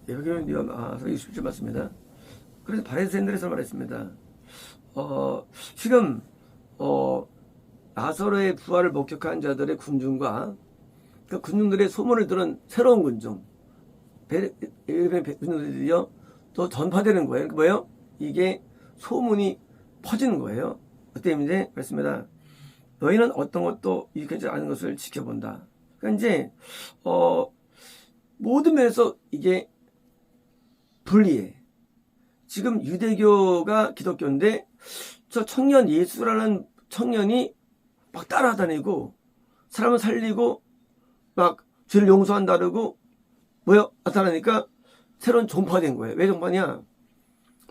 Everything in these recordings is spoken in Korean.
여기는 60절 맞습니다. 그래서 바리새인들에서 말했습니다. 지금 나사로의 부활을 목격한 자들의 군중과 그 군중들의 소문을 들은 새로운 군중, 군중들이요 또 전파되는 거예요. 뭐예요? 이게 소문이 퍼지는 거예요. 그때 이제 그랬습니다. 너희는 어떤 것도 유익하지 않은 것을 지켜본다. 그러니까 이제 모든 면에서 이게 불리해. 지금 유대교가 기독교인데 저 청년 예수라는 청년이 막 따라다니고 사람을 살리고 막 죄를 용서한다고 뭐야 나타나니까 새로운 종파가 거예요. 왜 종파냐?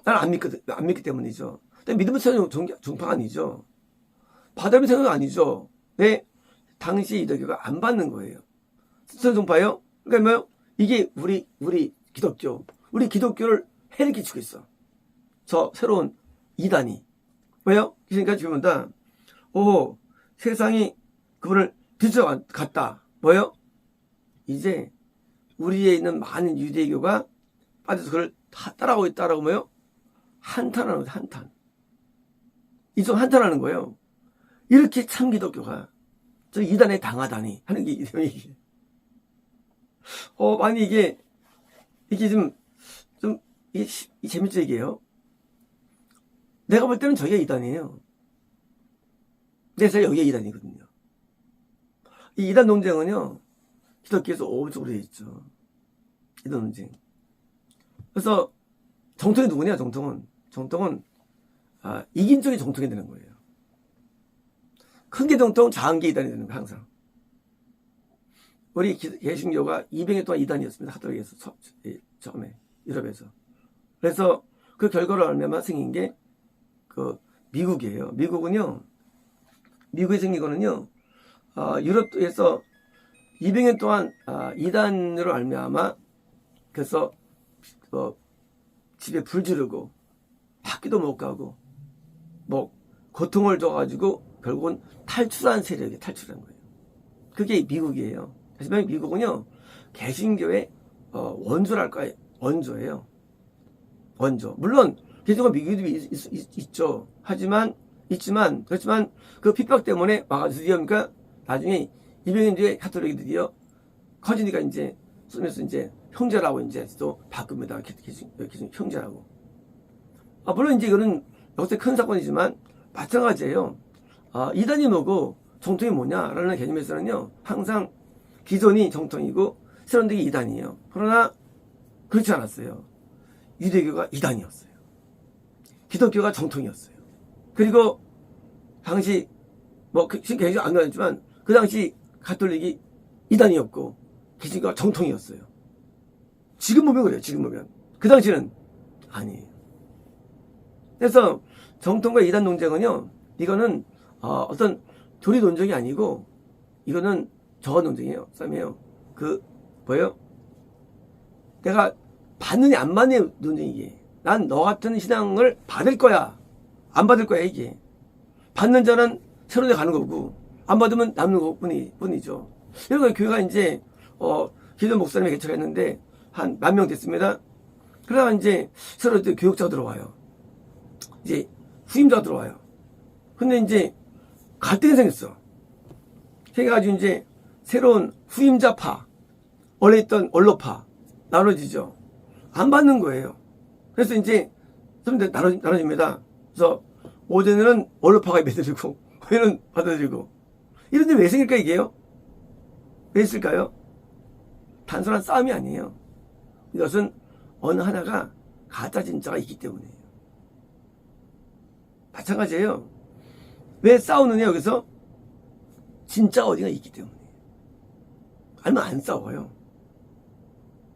난 안 믿기 때문이죠. 근데 믿음을 세우는 종파가 아니죠. 받으면 세우는 거 아니죠. 왜? 당시 유대교가 안 받는 거예요. 스스로 종파예요? 그러니까 뭐요? 이게 우리 기독교, 우리 기독교를 해를 끼치고 있어. 저 새로운 이단이. 왜요? 그러니까 지금 본다. 세상이 그분을 뒤져갔다. 뭐요? 이제 우리에 있는 많은 유대교가 빠져서 그걸 다 따라오고 있다라고 뭐요? 한탄하는 거죠, 한탄. 이쪽 한탄하는 거예요. 이렇게 참 기독교가 저 이단에 당하다니 하는 게 이게. 많이 이게 좀 이게 재밌죠, 이게요. 내가 볼 때는 저게 이단이에요. 그래서 여기가 이단이거든요. 이 이단 논쟁은요, 기독교에서 엄청 오래됐죠. 이단 논쟁. 그래서 정통이 누구냐, 정통은 이긴 쪽이 정통이 되는 거예요. 큰 게 정통, 작은 게 이단이 되는 거예요, 항상. 우리 개신교가 200년 동안 이단이었습니다. 가톨릭에서 처음에 유럽에서. 그래서 그 결과로 알면 생긴 게 그 미국이에요. 미국에 생긴 거는요. 유럽에서 200년 동안 이단으로 알미암아 그래서 집에 불 지르고 학교도 못 가고 뭐 고통을 줘가지고 결국은 탈출한 세력이 탈출한 거예요. 그게 미국이에요. 하지만 미국은요 개신교의 원조랄까요? 원조예요. 원조. 물론 개신교가 미국에도 있죠. 그렇지만 그 핍박 때문에 와가지고 그러니까 나중에 200년 뒤에 가톨릭들이요 커지니까 이제 쓰면서 이제 형제라고 이제 또 바꿉니다. 개신 형제라고. 물론 이제 이거는 역대 큰 사건이지만 마찬가지예요. 이단이 뭐고 정통이 뭐냐라는 개념에서는요 항상 기존이 정통이고 새로운 게 이단이에요. 그러나 그렇지 않았어요. 유대교가 이단이었어요. 기독교가 정통이었어요. 그리고 당시 지금 개신교 안 그랬지만 그 당시 가톨릭이 이단이었고 개신교가 정통이었어요. 지금 보면 그래요. 지금 보면 그 당시는 아니에요. 그래서 정통과 이단 논쟁은요 이거는 어떤 교리 논쟁이 아니고 이거는 저 논쟁이에요. 싸움이에요. 뭐예요? 내가 받느냐 안 받느냐 논쟁이게. 난 너 같은 신앙을 받을 거야. 안 받을 거야 이게. 받는 자는 새로운 데 가는 거고 안 받으면 남는 것 뿐이죠. 그래서 교회가 이제 기존 목사님이 개척했는데 한 10,000명 됐습니다. 그러다가 이제 새로 교육자가 들어와요. 이제 후임자가 들어와요. 근데 이제 갈등이 생겼어. 생겨가지고 이제 새로운 후임자파, 원래 있던 원로파 나눠지죠. 안 받는 거예요. 그래서 이제 좀 나눠집니다. 그래서 오전에는 원로파가 매드리고 오후에는 받아들이고 이런데 왜 생길까 이게요? 왜 있을까요? 단순한 싸움이 아니에요. 이것은 어느 하나가 가짜 진짜가 있기 때문이에요. 마찬가지예요. 왜 싸우느냐 여기서? 진짜 어디가 있기 때문이에요. 아니면 안 싸워요.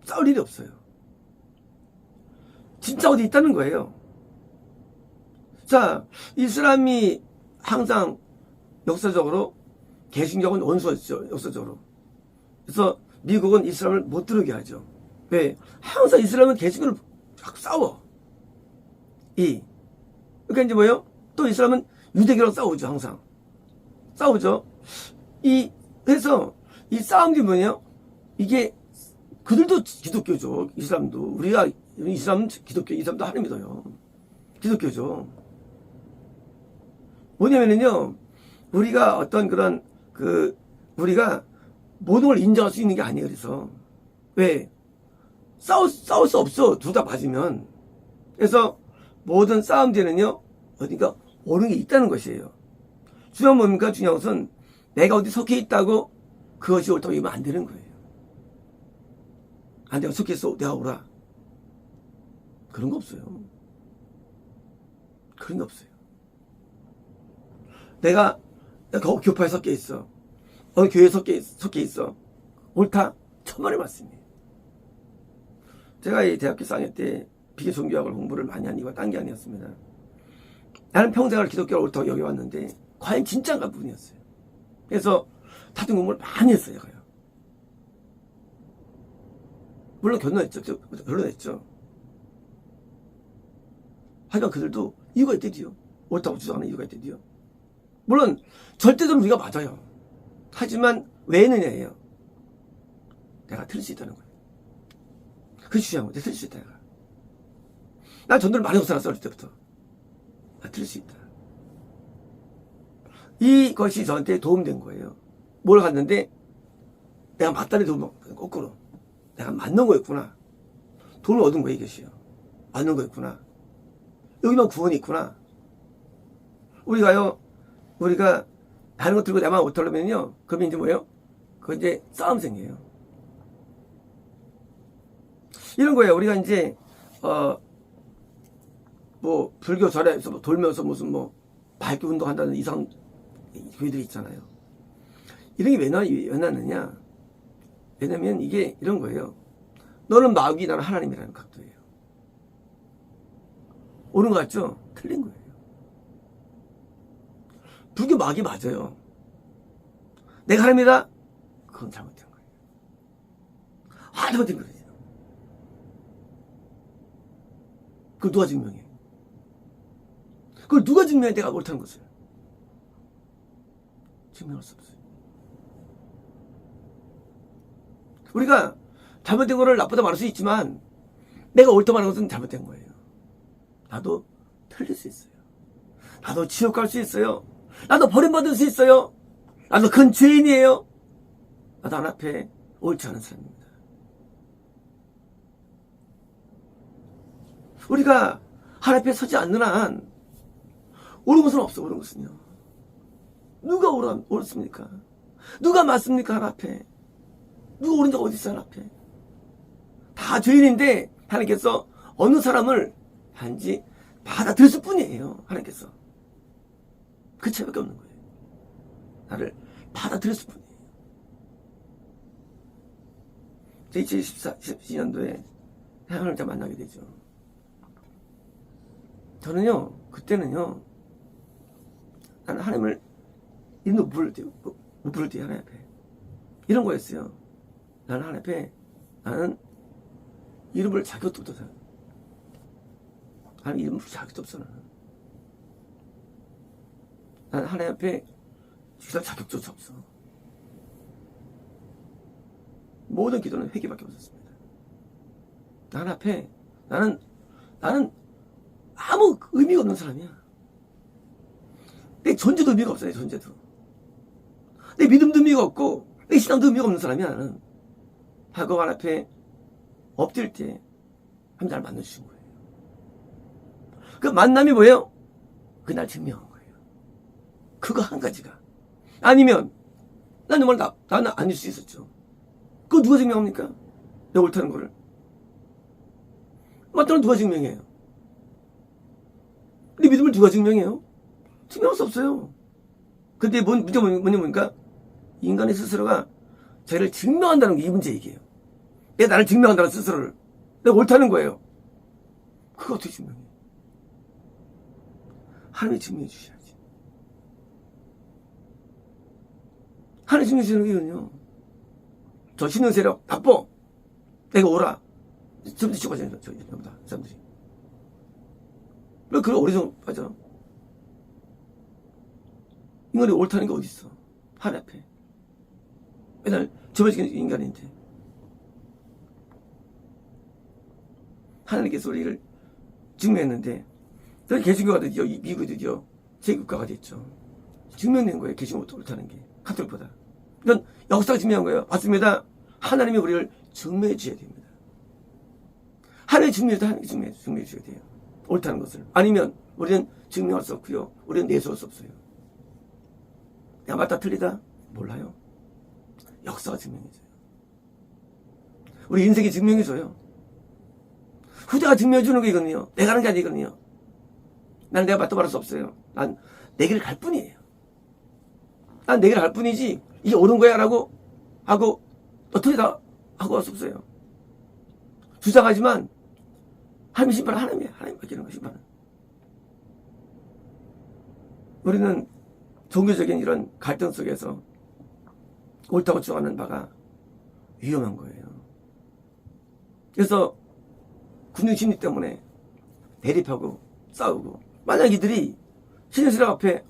싸울 일이 없어요. 진짜 어디 있다는 거예요. 자, 이슬람이 항상 역사적으로 개신교는 원수였죠. 역사적으로. 그래서 미국은 이슬람을 못 들어오게 하죠. 왜? 항상 이슬람은 개신교를 싸워. 그러니까 이제 뭐예요? 또 이슬람은 유대교랑 싸우죠. 항상. 싸우죠. 그래서 이 싸움이 뭐냐? 이게 그들도 기독교죠. 이슬람도. 우리가, 이슬람은 기독교, 이슬람도 하나님 믿어요. 기독교죠. 뭐냐면은요, 우리가 어떤 그런, 우리가 모든 걸 인정할 수 있는 게 아니에요. 그래서. 왜? 싸울 수 없어. 둘 다 맞으면. 그래서 모든 싸움들은요, 어딘가 옳은 게 있다는 것이에요. 중요한 뭡니까? 중요한 것은 내가 어디 속해 있다고 그것이 옳다고 얘기하면 안 되는 거예요. 안 내가 속해 있어. 내가 옳아. 그런 거 없어요. 그런 게 없어요. 내가 교파에 섞여 있어. 어느 교회에 섞여 있어. 옳다? 천만의 말씀이에요. 제가 이 대학교 4학년 때 비교 종교학을 공부를 많이 한 이유가 딴 게 아니었습니다. 나는 평생을 기독교를 옳다고 여겨왔는데 과연 진짜인가 부분이었어요. 그래서 다중 공부를 많이 했어요. 제가요. 물론 결론했죠. 하지만 그들도 이유가 있대요. 옳다고 주장하는 이유가 있대요. 물론 절대적으로 우리가 맞아요. 하지만 왜 했느냐예요. 내가 틀릴 수 있다는 거예요. 그게 중요한 거예요. 내가 틀릴 수 있다. 내가. 난 전도를 많이 없어놨어. 어릴 때부터. 나 틀릴 수 있다. 이것이 저한테 도움된 거예요. 뭘 갔는데 내가 맞다니 도움, 거꾸로 내가 맞는 거였구나. 돈을 얻은 거예요. 이것이요. 맞는 거였구나. 여기만 구원이 있구나. 우리가 다른 거 들고 내만 못하려면요. 그러면 이제 뭐예요? 그건 이제 싸움 생겨요. 이런 거예요. 우리가 이제, 불교 절에서 돌면서 무슨 밝게 운동한다는 이상 교회들이 있잖아요. 이런 게 왜 나느냐? 왜냐면 이게 이런 거예요. 너는 마귀, 나는 하나님이라는 각도예요. 옳은 거 같죠? 틀린 거예요. 불교 마귀 맞아요. 내가 하나님이다? 그건 잘못된 거예요. 잘못된 거예요. 그걸 누가 증명해? 그걸 누가 증명해? 내가 옳다는 것을. 증명할 수 없어요. 우리가 잘못된 거를 나쁘다 말할 수 있지만 내가 옳다 말하는 것은 잘못된 거예요. 나도 틀릴 수 있어요. 나도 지옥 갈 수 있어요. 나도 버림받을 수 있어요. 나도 큰 죄인이에요. 나도 하나님 앞에 옳지 않은 사람입니다. 우리가 하나님 앞에 서지 않는 한 옳은 것은 없어. 옳은 것은요. 누가 옳습니까? 누가 맞습니까? 하나님 앞에. 누가 옳은 자가 어디 있어요? 하나님 앞에. 다 죄인인데 하나님께서 어느 사람을 단지 받아들였을 뿐이에요. 하나님께서. 그 차이밖에 없는 거예요. 나를 받아들였을 뿐이에요. 2014년도에 하나님을 다 만나게 되죠. 저는요, 그때는요, 나는 하나님을 이름도 못 부를 때 하나님 앞에. 이런 거였어요. 나는 하나님 앞에, 나는 이름을 자격도 없어. 하나님 이름을 자격도 없어, 나는. 나는 하나님 앞에 기도할 자격조차 없어. 모든 기도는 회개밖에 없었습니다. 하나님 앞에, 나는 아무 의미가 없는 사람이야. 내 존재도 의미가 없어, 내 존재도. 내 믿음도 의미가 없고, 내 신앙도 의미가 없는 사람이야, 나는. 하고 하나님 앞에 엎드릴 때, 하나님 나를 만나주신 거예요. 그 만남이 뭐예요? 그날 증명한 거예요. 그거 한 가지가. 아니면, 난 정말 나는 아닐 수 있었죠. 그거 누가 증명합니까? 내가 옳다는 거를. 맞다는 누가 증명해요? 내 믿음을 누가 증명해요? 증명할 수 없어요. 근데 문제가 뭐냐면, 인간의 스스로가 자기를 증명한다는 게 이 문제 얘기예요. 내가 나를 증명한다는 스스로를. 내가 옳다는 거예요. 그거 어떻게 증명해? 하나님이 증명해 주셔야지. 하나님 증명해 주시는 이유는요. 저 신능 세력 나빠. 내가 오라. 사람들이 죽어가잖아요. 사람들이. 왜 그런 어리석은 빠져? 인간이 옳다는 게 어디 있어? 하나님 앞에. 맨날 저버지는 인간인데. 하나님께서 우리를 증명했는데, 개신교가 드디어, 미국이 드디어 제국가가 됐죠. 증명된 거예요. 개신교가 옳다는 게. 카톨릭보다. 이건 역사가 증명한 거예요. 맞습니다. 하나님이 우리를 증명해 주셔야 됩니다. 하나님이 증명해 주셔야 돼요. 옳다는 것을. 아니면 우리는 증명할 수 없고요. 우리는 내세울 수 없어요. 내가 맞다 틀리다? 몰라요. 역사가 증명해줘요. 우리 인생이 증명해줘요. 후대가 증명해주는 게 이거든요. 내가 하는 게 아니거든요. 나는 내가 맞다 말할 수 없어요. 난 내 길을 갈 뿐이에요. 난 내 길을 갈 뿐이지 이게 옳은 거야 라고 하고 틀리다 하고 할 수 없어요. 주장하지만 하나님 심판은 하나님이에요. 하나님 맡기는 거 심판은. 우리는 종교적인 이런 갈등 속에서 옳다고 주장하는 바가 위험한 거예요. 그래서 군중 심리 때문에 대립하고 싸우고, 만약 이들이 신의스랑 앞에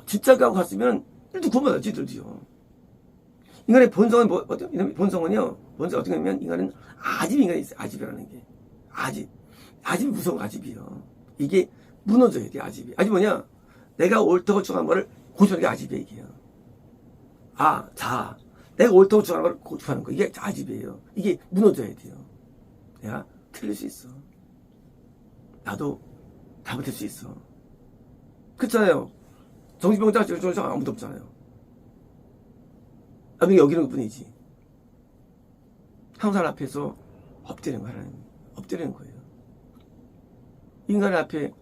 진짜가 하고 갔으면 일도 구원받아 지들지요. 인간의 본성은 본성은요, 본성 어떻게 보면 인간은 아집 인간이 있어요. 아집이라는 게. 아집이 무서운 아집이요. 이게 무너져야 돼. 아집이 뭐냐? 내가 옳다고 주장한 거를 고집하는 게 아집이에요. 이게요. 내가 옳다고 주장한 거를 고집하는 거, 이게 아집이에요. 이게 무너져야 돼요. 내가 틀릴 수 있어. 나도 잘못할 수 있어. 그렇잖아요. 정신병자 정신병자 아무도 없잖아요. 나중에 여기는 것 뿐이지. 항상 앞에서 엎드리는 거야. 엎드리는 거예요. 인간 앞에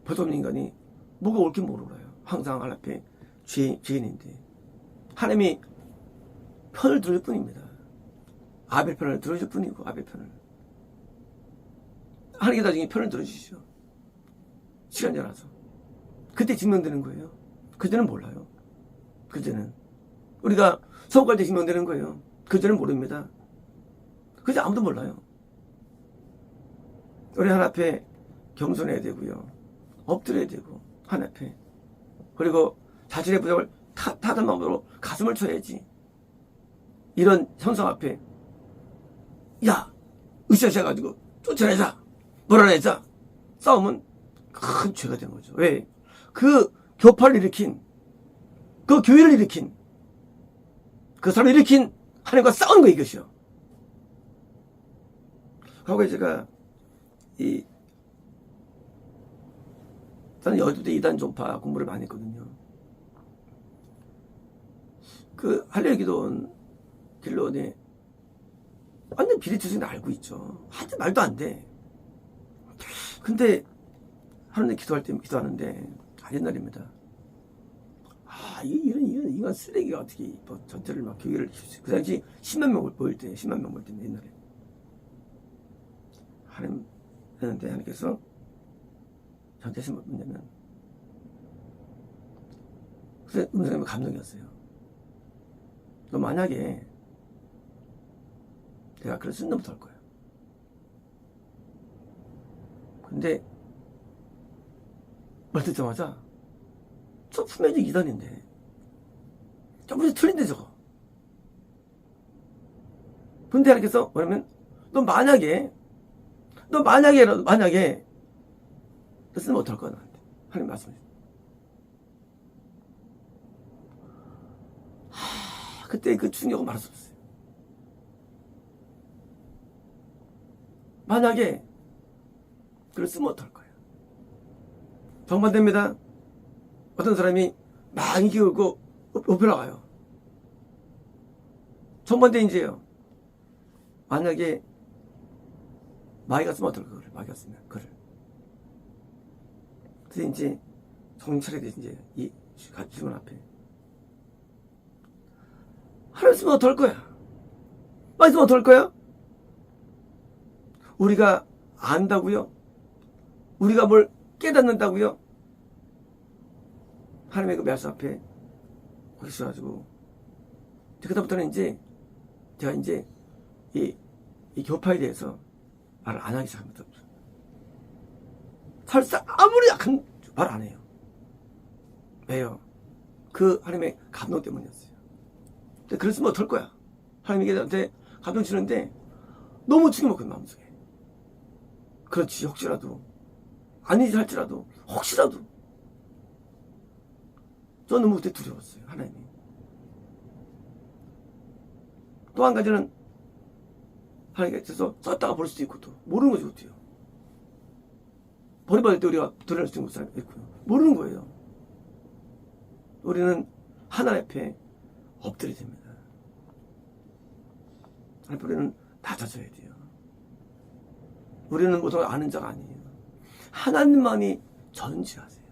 버릇없는 인간이 뭐가 옳긴 모르고요. 항상 하나님 앞에 죄인인데 하나님이 편을 들을 뿐입니다. 아벨 편을 들어줄 뿐이고, 아벨 편을. 하나님께 나중에 편을 들어주시죠. 시간 지나서. 그때 증명되는 거예요. 그때는 몰라요. 그때는. 우리가 서울갈 때 증명되는 거예요. 그때는 모릅니다. 그때 아무도 몰라요. 우리 하나님 앞에 겸손해야 되고요. 엎드려야 되고, 하나님 앞에. 그리고 자신의 부족을 타던 마음으로 가슴을 쳐야지. 이런 현상 앞에 으쌰으쌰가지고 쫓아내자, 몰아내자 싸우면 큰 죄가 되는 거죠. 왜? 그 교파를 일으킨, 그 교회를 일으킨, 그 사람을 일으킨 하나님과 싸우는 거, 이것이요. 과거에 제가 저는 여주대 이단 종파 공부를 많이 했거든요. 그 할례 기도원 길로네 완전 비리투성이 알고 있죠. 하지 말도 안 돼. 근데 하루는 기도할 때 기도하는데 옛날입니다. 이런 인간 쓰레기가 어떻게 전체를 막 교회를, 그 당시 10만 명 모일 때, 10만 명 모일 때 옛날에 하나님 했는데, 하나님께서 저한테 하신 뭐냐면, 그래서 음성이 감동이었어요. 너 만약에 내가 글을 쓴 놈부터 할 거야. 근데 말 듣자마자 저 분명히 이단인데 저분이 틀린데 저거. 근데 하나님께서 뭐냐면 너 만약에 쓰면 어떡할 거야 나한테. 하나님 말씀하셨어요. 그때 그 충격은 말할 수 없어요. 만약에 글을 쓰면 어떡할 거예요. 정반대입니다. 어떤 사람이 막 인기 끌고 오페라 가요. 정반대 인재예요. 만약에 마귀가 쓰면 어떨까, 글을. 마귀가 쓰면 글을. 그래서 이제 정신 차려야 돼. 이제 이 질문 앞에 하나님 쓰면 어떨 거야? 마귀 쓰면 어떨 거야? 우리가 안다고요? 우리가 뭘 깨닫는다고요? 하나님의 그 말씀 앞에 거기 있어가지고, 그다음부터는 이제 제가 이제 이 교파에 대해서 말을 안 하기 시작합니다. 설사 아무리 약한 말 안 해요. 왜요? 그 하나님의 감동 때문이었어요. 근데 글을 쓰면 어떨 거야? 하나님이 나한테 감동 주는데 너무 충격 먹거든, 마음속에. 그렇지, 혹시라도. 아니지 할지라도, 혹시라도. 저는 너무 그때 두려웠어요, 하나님이. 또 한 가지는, 하나님께서 썼다가 볼 수도 있고, 또, 모르는 거죠, 어때요? 버림받을 때 우리가 드러낼 수 있는 사람이 있고요. 모르는 거예요. 우리는 하나님 앞에 엎드려야 됩니다. 하나님 우리는 낮아져야 돼요. 우리는 모든 걸 아는 자가 아니에요. 하나님만이 전지하세요.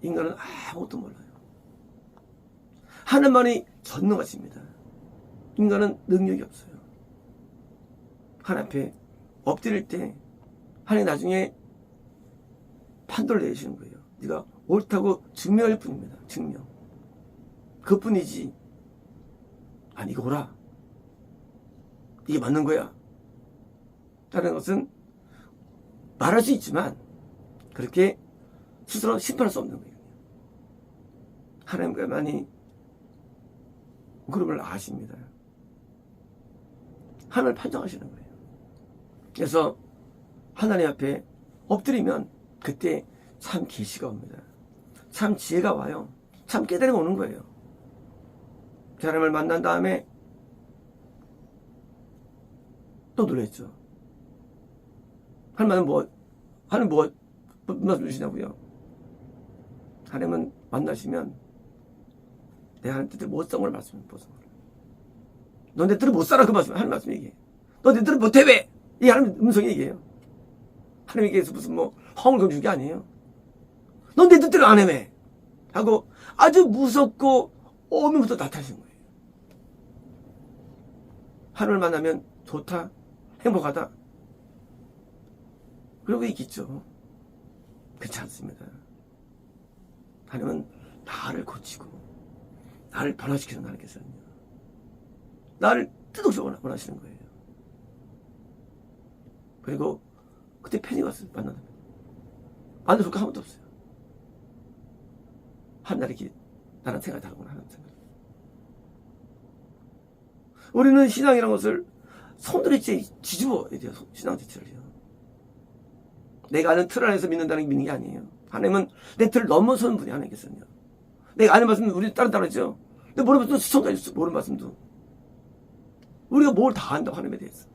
인간은 아무것도 몰라요. 하나님만이 전능하십니다. 인간은 능력이 없어요. 하나님 앞에 엎드릴 때 하나님 나중에 판도를 내리시는 거예요. 네가 옳다고 증명할 뿐입니다. 증명. 그뿐이지. 아니 이거 오라. 이게 맞는 거야. 다른 것은 말할 수 있지만 그렇게 스스로 심판할 수 없는 거예요. 하나님과만이 그름을 아십니다. 하나님을 판정하시는 거예요. 그래서 하나님 앞에 엎드리면 그때 참 계시가 옵니다. 참 지혜가 와요. 참 깨달음이 오는 거예요. 하나님을 만난 다음에 또 놀랬죠. 하나님은 하나님 무슨 말씀 주시냐고요? 하나님은 만나시면 내 하나님 뜻을 못 산 걸 말씀해 보세요. 너 내 뜻을 못 살아 그 말씀 하나님 말씀 얘기해. 너 내 뜻을 못해 왜? 이게 하나님 음성이 얘기해요. 하나님께서 무슨 허물경 주는 게 아니에요. 넌 내 뜻대로 안 해 왜? 하고 아주 무섭고 오면부터 나타나신 거예요. 하나님을 만나면 좋다, 행복하다. 그러고 있겠죠. 그렇지 않습니다. 하나님은 나를 고치고 나를 변화시키는 하나님께서는요. 나를 뜻없이 원하시는 거예요. 그리고 그때 팬이 왔어요. 만나면 안 좋을 거 아무것도 없어요. 하나님 이렇게 나랑 생각이 다르구나 하는 생각. 우리는 신앙이라는 것을 손들이 뒤집어야 돼요. 신앙 자체를요. 내가 아는 틀 안에서 믿는다는 게 믿는 게 아니에요. 하나님은 내 틀을 넘어서는 분이 하나님께서는요. 내가 아는 말씀 우리 따르죠. 근데 모르는 말씀도 시청자 있어. 모르는 말씀도. 우리가 뭘 다 안다고 하나님에 대해서.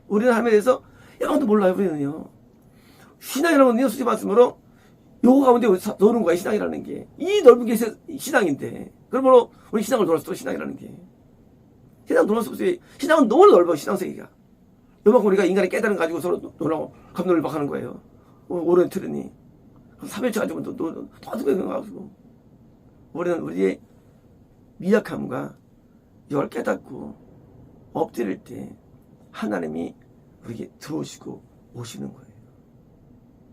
우리는 하나님에 대해서 아무도 몰라요. 우리는요. 신앙이라는 건요. 솔직히 말씀으로 요거 가운데 노는 거야. 신앙이라는 게. 이 넓은 게 신앙인데. 그러므로 우리 신앙을 돌아서 또 신앙이라는 게. 신앙 돌아서 보세요. 신앙은 너무 넓어. 신앙 세계가. 요만큼 우리가 인간의 깨달음 가지고 서로 놀라고 감동을 막 하는 거예요. 오랜 틀으니. 3일째 가지고 또 가지고. 우리는 우리의 미약함과 이걸 깨닫고 엎드릴 때 하나님이 우리에게 들어오시고 오시는 거예요.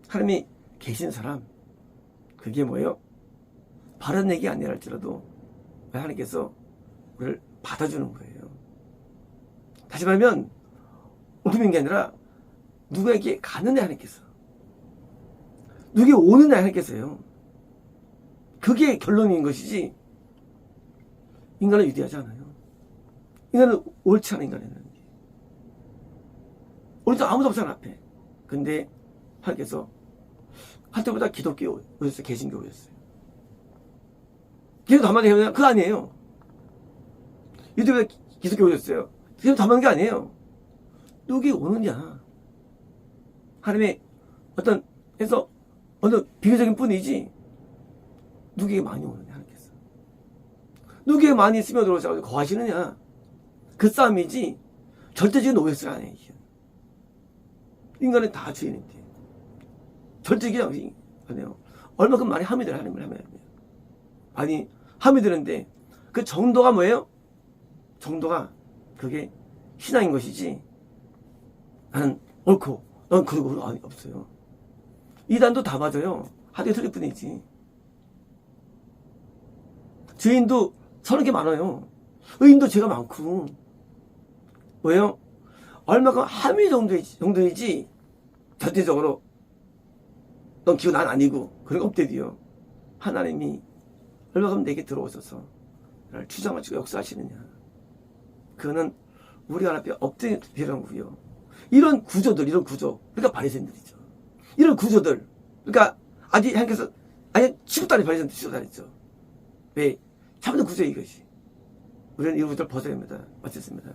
하나님이 계신 사람, 그게 뭐예요? 바른 얘기 아니라 할지라도 하나님께서 우리를 받아주는 거예요. 다시 말하면 오는 게 아니라 누구에게 가느냐 하나님께서, 누구에게 오느냐 하나님께서요. 그게 결론인 것이지 인간은 위대하지 않아요. 인간은 옳지 않은 인간이라는 게. 우리도 아무도 없잖아 앞에. 근데 하나님께서 할 때보다 기독교 오셨어요. 개신교 오셨어요. 기독교 담아내 하면 그거 아니에요. 유대보다 기독교 오셨어요. 기독교 담아낸 게 아니에요. 누구에게 오느냐. 하나님의 어떤 해서 어느 비교적인 뿐이지 누구에게 많이 오느냐 하나님께서. 누구에게 많이 스며들어서 거하시느냐. 그 싸움이지 절대적인 OS가 아니에요. 인간은 다 죄인인데 절대적인 아니에요. 얼마큼 많이 함이 들어요. 하나님을 하면 많이 함이 드는데 그 정도가 뭐예요? 정도가 그게 신앙인 것이지 나는 옳고 넌 그러고 아니 없어요. 이단도 다 맞아요. 하루에 틀릴 뿐이지. 죄인도 서너 개 많아요. 의인도 죄가 많고. 왜요? 얼마큼 함의 정도이지 절대적으로 넌 기호 난 아니고 그런 거 없대요. 하나님이 얼마큼 내게 들어오셔서 나를 주장하시고 역사하시느냐. 그거는 우리 하나 앞에 엎드리는 거고요. 이런 구조들, 이런 구조. 그러니까 바리새인들이죠. 이런 구조들. 그러니까 아직 하나님께서 아니 취급도 안 해. 바리새인들 취급도 안 했죠. 왜? 잘못된 구조예요, 이것이. 우리는 이 구조를 벗어야 합니다. 마쳤습니다.